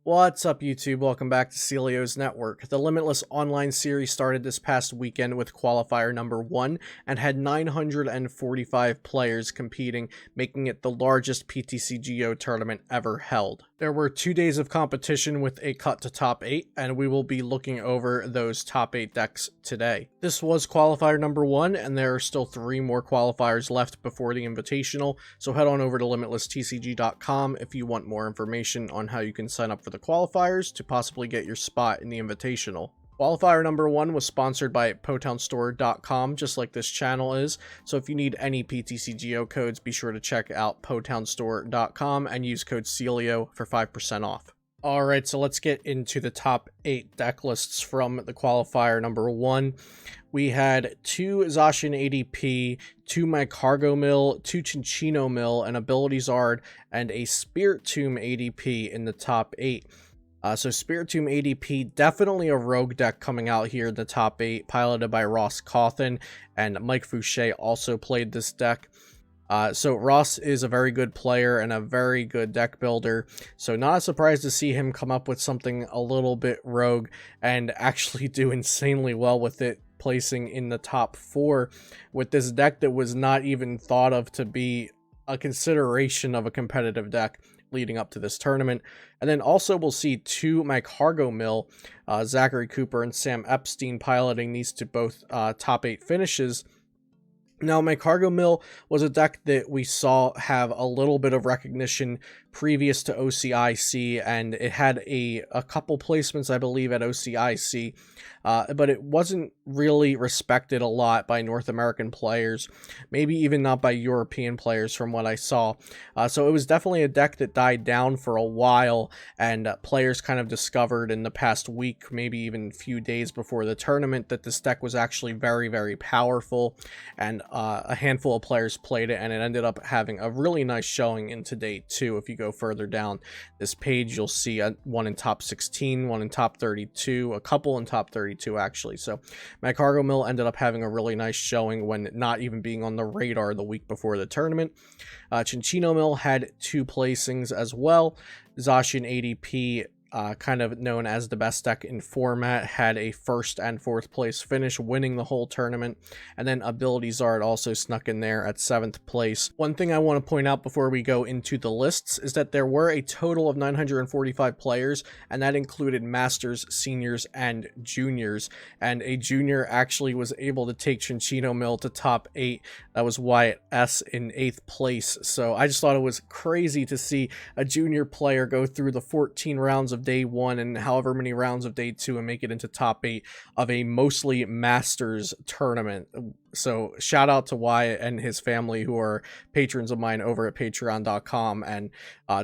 What's up, YouTube? Welcome back to Celio's Network. The Limitless Online Series started this past weekend with qualifier number 1 and had 945 players competing, making it the largest PTCGO tournament ever held. There were 2 days of competition with a cut to top 8, and we will be looking over those top 8 decks today. This was qualifier number 1, and there are still 3 more qualifiers left before the Invitational, so head on over to limitlesstcg.com if you want more information on how you can sign up for the qualifiers to possibly get your spot in the Invitational. Qualifier number 1 was sponsored by potownstore.com, just like this channel is, so if you need any PTCGO codes, be sure to check out potownstore.com and use code CELIO for 5% off. Alright, so let's get into the top 8 deck lists from the qualifier number 1. We had 2 Zacian ADP, 2 My Cargo Mill, 2 Chinchino Mill, an Ability Zard, and a Spiritomb ADP in the top 8. So Spiritomb ADP, definitely a rogue deck coming out here in the top 8, piloted by Ross Cawthon, and Mike Fouché also played this deck. So Ross is a very good player and a very good deck builder, so not surprised to see him come up with something a little bit rogue and actually do insanely well with it, placing in the top 4 with this deck that was not even thought of to be a consideration of a competitive deck leading up to this tournament. And then also we'll see 2 My Cargo Mill, Zachary Cooper and Sam Epstein piloting these to both top 8 finishes. Now, My Cargo Mill was a deck that we saw have a little bit of recognition previous to OCIC, and it had a couple placements, I believe, at OCIC, but it wasn't really respected a lot by North American players, maybe even not by European players from what I saw. So it was definitely a deck that died down for a while, and players kind of discovered in the past week, maybe even a few days before the tournament, that this deck was actually very, very powerful, and a handful of players played it, and it ended up having a really nice showing in today too. If you go further down this page, you'll see one in top 16, one in top 32, a couple in top 32 actually. So My Cargo Mill ended up having a really nice showing when not even being on the radar the week before the tournament. Chinchino Mill had 2 placings as well. Zacian ADP, kind of known as the best deck in format, had a 1st and 4th place finish, winning the whole tournament. And then Ability Zard also snuck in there at 7th place. One thing I want to point out before we go into the lists is that there were a total of 945 players, and that included Masters, Seniors, and Juniors. And a Junior actually was able to take Chinchino Mill to top 8. That was Wyatt S. in 8th place. So I just thought it was crazy to see a Junior player go through the 14 rounds of day 1 and however many rounds of day 2 and make it into top 8 of a mostly Masters tournament. So shout out to Wyatt and his family, who are patrons of mine over at patreon.com, and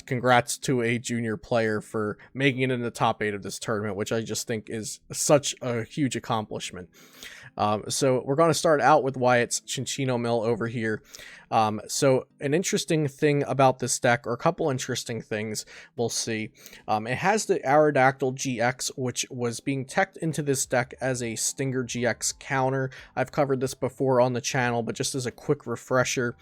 congrats to a Junior player for making it in the top 8 of this tournament, which I just think is such a huge accomplishment. So we're going to start out with Wyatt's Chinchino Mill over here. So an interesting thing about this deck, or a couple interesting things we'll see, it has the Aerodactyl GX, which was being teched into this deck as a Stinger GX counter. I've covered this before on the channel, but just as a quick refresher,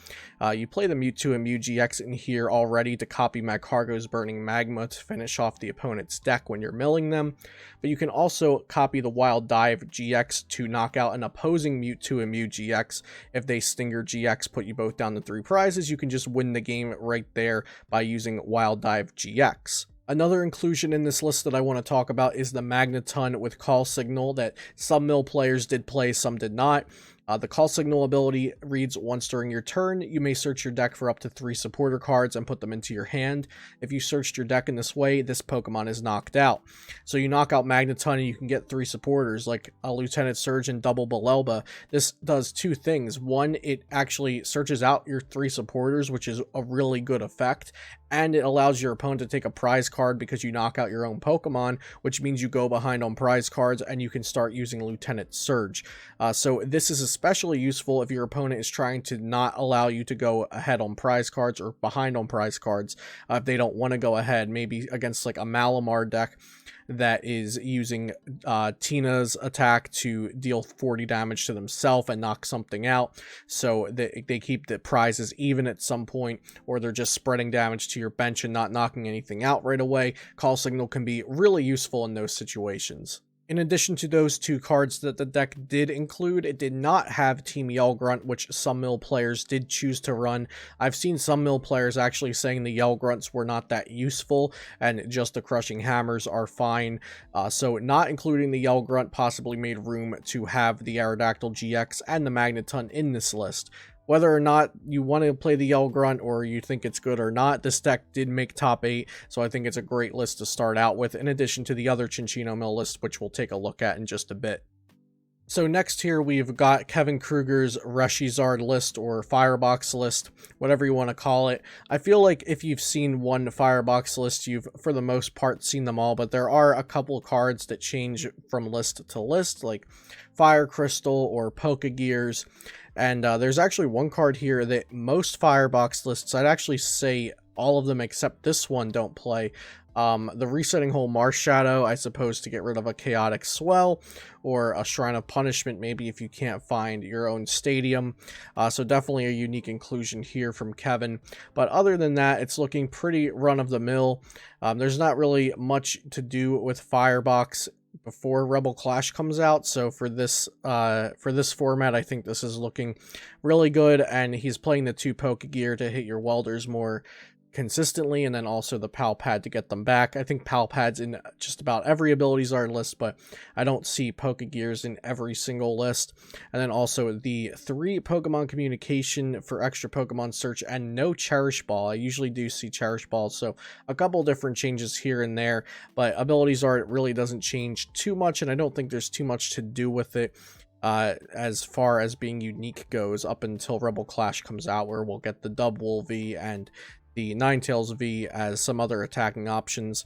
you play the Mewtwo and Mew GX in here already to copy My Cargo's Burning Magma to finish off the opponent's deck when you're milling them, but you can also copy the Wild Dive GX to knock out an opposing Mewtwo and Mew GX. If they Stinger GX put you both down to 3 prizes, you can just win the game right there by using Wild Dive GX. Another inclusion in this list that I want to talk about is the Magneton with Call Signal that some mill players did play, some did not. The Call Signal ability reads, once during your turn, you may search your deck for up to 3 supporter cards and put them into your hand. If you searched your deck in this way, this Pokemon is knocked out. So you knock out Magneton and you can get 3 supporters, like a Lieutenant Surge and Double Belelba. This does 2 things. One, it actually searches out your 3 supporters, which is a really good effect. And it allows your opponent to take a prize card because you knock out your own Pokemon, which means you go behind on prize cards and you can start using Lieutenant Surge. So this is especially useful if your opponent is trying to not allow you to go ahead on prize cards or behind on prize cards. If they don't want to go ahead, maybe against like a Malamar deck, that is using Tina's attack to deal 40 damage to themselves and knock something out, so they keep the prizes even at some point, or they're just spreading damage to your bench and not knocking anything out right away. Call Signal can be really useful in those situations. In addition to those two cards that the deck did include, it did not have Team Yell Grunt, which some mill players did choose to run. I've seen some mill players actually saying the Yell Grunts were not that useful and just the Crushing Hammers are fine. So not including the Yell Grunt possibly made room to have the Aerodactyl GX and the Magneton in this list. Whether or not you want to play the Yell Grunt or you think it's good or not, this deck did make top 8, so I think it's a great list to start out with, in addition to the other Chinchino mill list, which we'll take a look at in just a bit. So next here we've got Kevin Kruger's Reshizard list, or Firebox list, whatever you want to call it. I feel like if you've seen one Firebox list, you've for the most part seen them all, but there are a couple cards that change from list to list, like Fire Crystal or Poke Gears. And there's actually one card here that most Firebox lists, I'd actually say all of them except this one, don't play. The Resetting Hole Marsh Shadow, I suppose, to get rid of a Chaotic Swell, or a Shrine of Punishment, maybe if you can't find your own stadium. So definitely a unique inclusion here from Kevin. But other than that, it's looking pretty run-of-the-mill. There's not really much to do with Firebox before Rebel Clash comes out, so for this format, I think this is looking really good, and he's playing the 2 Poke Gear to hit your welders more consistently, and then also the Pal Pad to get them back. I think Pal Pad's in just about every Abilities Art list, but I don't see Poke Gears in every single list. And then also the 3 Pokemon Communication for extra Pokemon search, and no Cherish Ball. I usually do see Cherish Ball, so a couple different changes here and there, but Abilities Art really doesn't change too much, and I don't think there's too much to do with it as far as being unique goes, up until Rebel Clash comes out, where we'll get the Dubwool V and the Ninetales V as some other attacking options.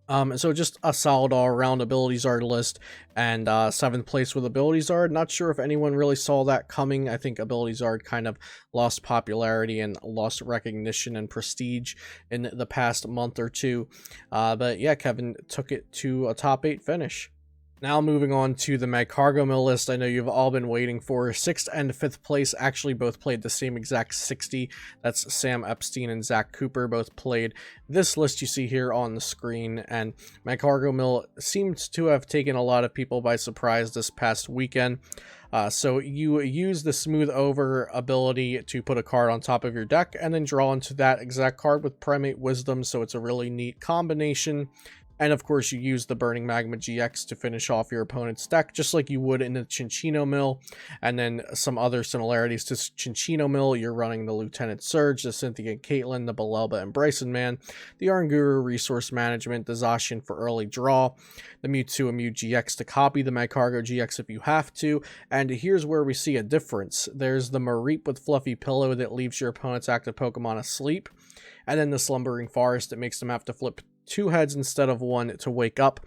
So just a solid all-around Abilities Art list, and 7th place with Abilities Art. Not sure if anyone really saw that coming. I think Abilities Art kind of lost popularity and lost recognition and prestige in the past month or two. But yeah, Kevin took it to a top 8 finish. Now moving on to the Magcargo Mill list, I know you've all been waiting for. 6th and 5th place actually both played the same exact 60. That's Sam Epstein and Zach Cooper both played this list you see here on the screen, and Magcargo Mill seems to have taken a lot of people by surprise this past weekend. So you use the Smooth Over ability to put a card on top of your deck and then draw into that exact card with Primate Wisdom, so it's a really neat combination. And of course, you use the Burning Magma GX to finish off your opponent's deck, just like you would in the Chinchino Mill. And then some other similarities to Chinchino Mill, you're running the Lieutenant Surge, the Cynthia and Caitlyn, the Belelba and Bryson Man, the Arnguru Resource Management, the Zacian for early draw, the Mewtwo and Mew GX to copy the Magcargo GX if you have to. And here's where we see a difference. There's the Mareep with Fluffy Pillow that leaves your opponent's active Pokemon asleep, and then the Slumbering Forest that makes them have to flip 2 heads instead of 1 to wake up.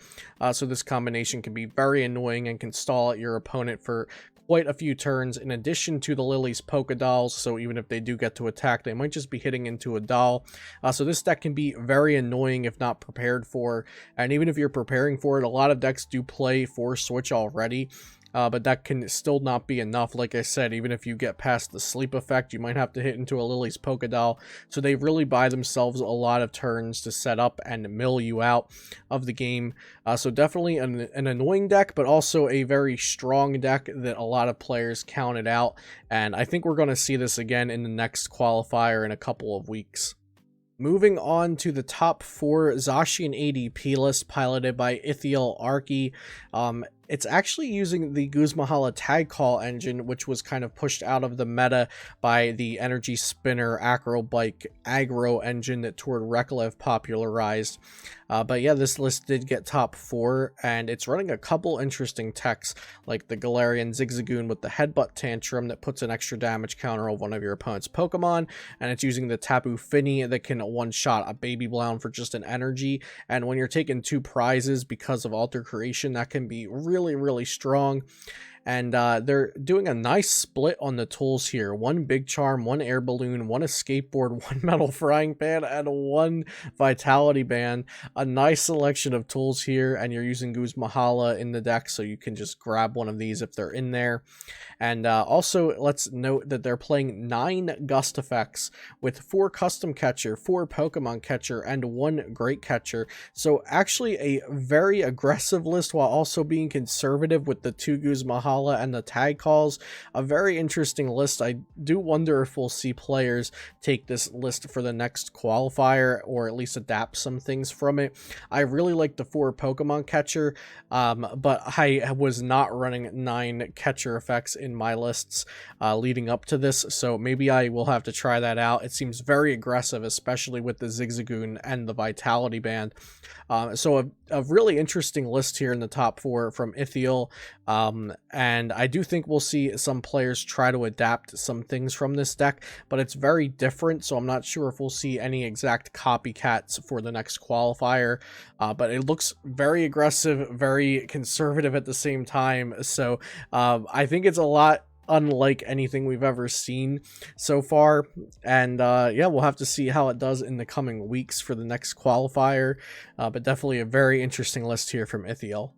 So this combination can be very annoying and can stall at your opponent for quite a few turns, in addition to the Lily's Polka Dolls, so even if they do get to attack, they might just be hitting into a doll. So this deck can be very annoying if not prepared for, and even if you're preparing for it, a lot of decks do play for Switch already. But that can still not be enough. Like I said, even if you get past the sleep effect, you might have to hit into a Lily's Polka Doll. So they really buy themselves a lot of turns to set up and mill you out of the game. So definitely an annoying deck, but also a very strong deck that a lot of players counted out. And I think we're going to see this again in the next qualifier in a couple of weeks. Moving on to the top 4 Zacian ADP list piloted by Ithiel Arki. It's actually using the Guzmahala Tag Call engine, which was kind of pushed out of the meta by the Energy Spinner Acrobike Aggro engine that Tord Reklev popularized. But yeah, this list did get top 4, and it's running a couple interesting techs, like the Galarian Zigzagoon with the Headbutt Tantrum that puts an extra damage counter on one of your opponent's Pokemon, and it's using the Tapu Fini that can one-shot a Baby Blown for just an energy, and when you're taking 2 prizes because of Alter Creation, that can be really strong. and they're doing a nice split on the tools here. One big charm, one air balloon, one escape board, one metal frying pan, and one vitality band. A nice selection of tools here, and you're using Guz Mahala in the deck, so you can just grab one of these if they're in there. And also, let's note that they're playing 9 gust effects with 4 custom catcher, 4 Pokemon catcher, and 1 great catcher. So actually a very aggressive list while also being conservative with the 2 Guz Mahala and the tag calls. A very interesting list. I do wonder if we'll see players take this list for the next qualifier, or at least adapt some things from it. I really like the 4 Pokemon catcher, but I was not running 9 catcher effects in my lists leading up to this, so maybe I will have to try that out. It seems very aggressive, especially with the Zigzagoon and the Vitality Band. So a really interesting list here in the top 4 from Ithiel, and I do think we'll see some players try to adapt some things from this deck, but it's very different, so I'm not sure if we'll see any exact copycats for the next qualifier, but it looks very aggressive, very conservative at the same time, so I think it's a lot unlike anything we've ever seen so far, and yeah, we'll have to see how it does in the coming weeks for the next qualifier, but definitely a very interesting list here from Ithiel.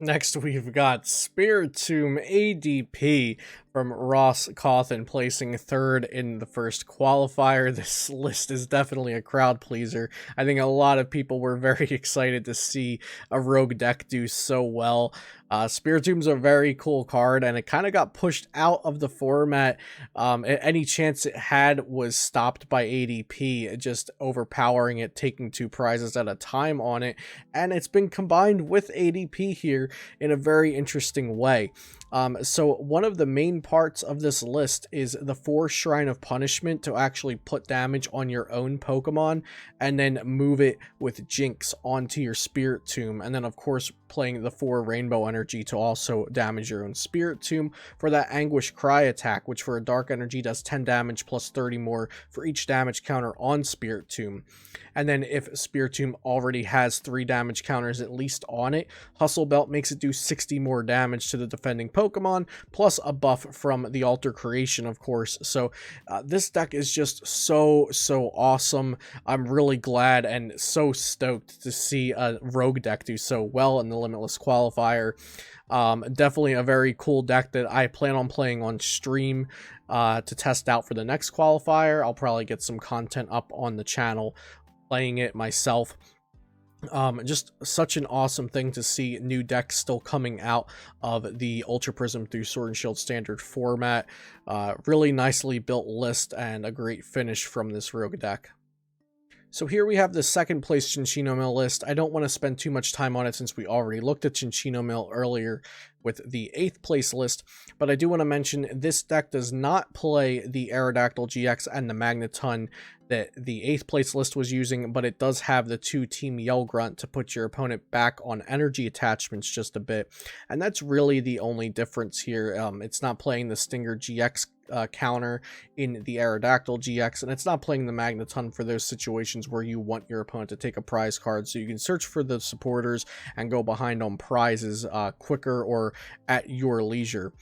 Next, we've got Spiritomb ADP from Ross Cawthon, placing 3rd in the first qualifier. This list is definitely a crowd pleaser. I think a lot of people were very excited to see a rogue deck do so well. Spiritomb's a very cool card, and it kind of got pushed out of the format. Any chance it had was stopped by ADP, just overpowering it, taking 2 prizes at a time on it, and it's been combined with ADP here in a very interesting way. So one of the main parts of this list is the 4 Shrine of Punishment to actually put damage on your own Pokemon, and then move it with Jinx onto your Spiritomb, and then of course playing the 4 Rainbow Energy to also damage your own Spiritomb for that Anguish Cry attack, which for a Dark Energy does 10 damage plus 30 more for each damage counter on Spiritomb. And then if Spiritomb already has 3 damage counters at least on it, Hustle Belt makes it do 60 more damage to the defending Pokemon, plus a buff from the Alter Creation, of course. So this deck is just so awesome. I'm really glad and so stoked to see a rogue deck do so well in the Limitless Qualifier. Definitely a very cool deck that I plan on playing on stream to test out for the next qualifier. I'll probably get some content up on the channel playing it myself. Just such an awesome thing to see new decks still coming out of the Ultra Prism through Sword and Shield standard format. Really nicely built list and a great finish from this rogue deck. So here we have the 2nd place Chinchino Mill list. I don't want to spend too much time on it since we already looked at Chinchino Mill earlier with the 8th place list, but I do want to mention this deck does not play the Aerodactyl GX and the Magneton that the 8th place list was using, but it does have the 2 Team Yell Grunt to put your opponent back on energy attachments just a bit, and that's really the only difference here. It's not playing the Stinger GX counter in the Aerodactyl GX, and it's not playing the Magneton for those situations where you want your opponent to take a prize card, so you can search for the supporters and go behind on prizes quicker or at your leisure.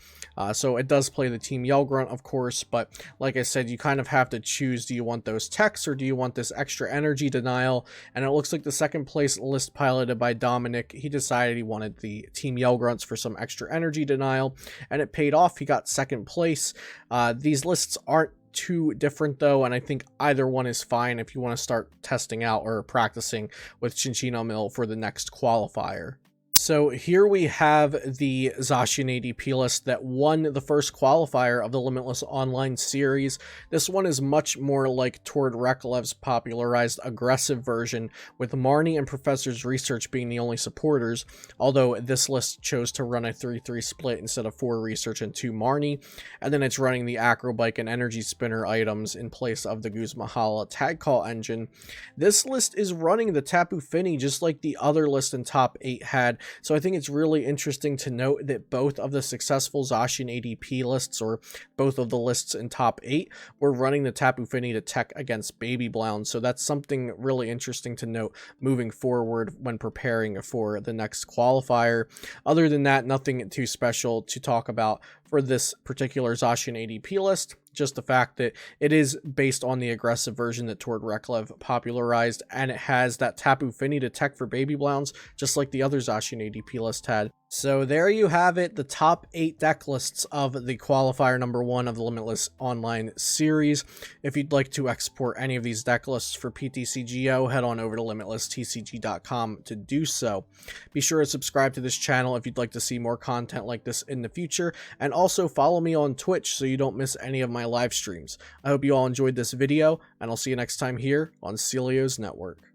So it does play the Team Yell Grunt, of course, but like I said, you kind of have to choose, do you want those techs or do you want this extra energy denial? And it looks like the 2nd place list piloted by Dominic, he decided he wanted the Team Yell Grunts for some extra energy denial, and it paid off. He got 2nd place. These lists aren't too different though, and I think either one is fine if you want to start testing out or practicing with Chinchino Mill for the next qualifier. So here we have the Zacian ADP list that won the first qualifier of the Limitless Online Series. This one is much more like Tord Reklev's popularized aggressive version, with Marnie and Professor's Research being the only supporters, although this list chose to run a 3-3 split instead of 4 Research and 2 Marnie, and then it's running the Acrobike and Energy Spinner items in place of the Guz Mahala Tag Call engine. This list is running the Tapu Fini just like the other list in top 8 had, So I think it's really interesting to note that both of the successful Zacian ADP lists, or both of the lists in top 8, were running the Tapu Fini to tech against Baby Blound. So that's something really interesting to note moving forward when preparing for the next qualifier. Other than that, nothing too special to talk about for this particular Zacian ADP list. Just the fact that it is based on the aggressive version that Tord Reklev popularized, and it has that Tapu Fini to tech for Baby Blounds, just like the other Zacian ADP list had. So there you have it, the top 8 deck lists of the qualifier number 1 of the Limitless Online Series. If you'd like to export any of these deck lists for PTCGO, head on over to limitlesstcg.com to do so. Be sure to subscribe to this channel if you'd like to see more content like this in the future, and also follow me on Twitch so you don't miss any of my live streams. I hope you all enjoyed this video, and I'll see you next time here on Celio's Network.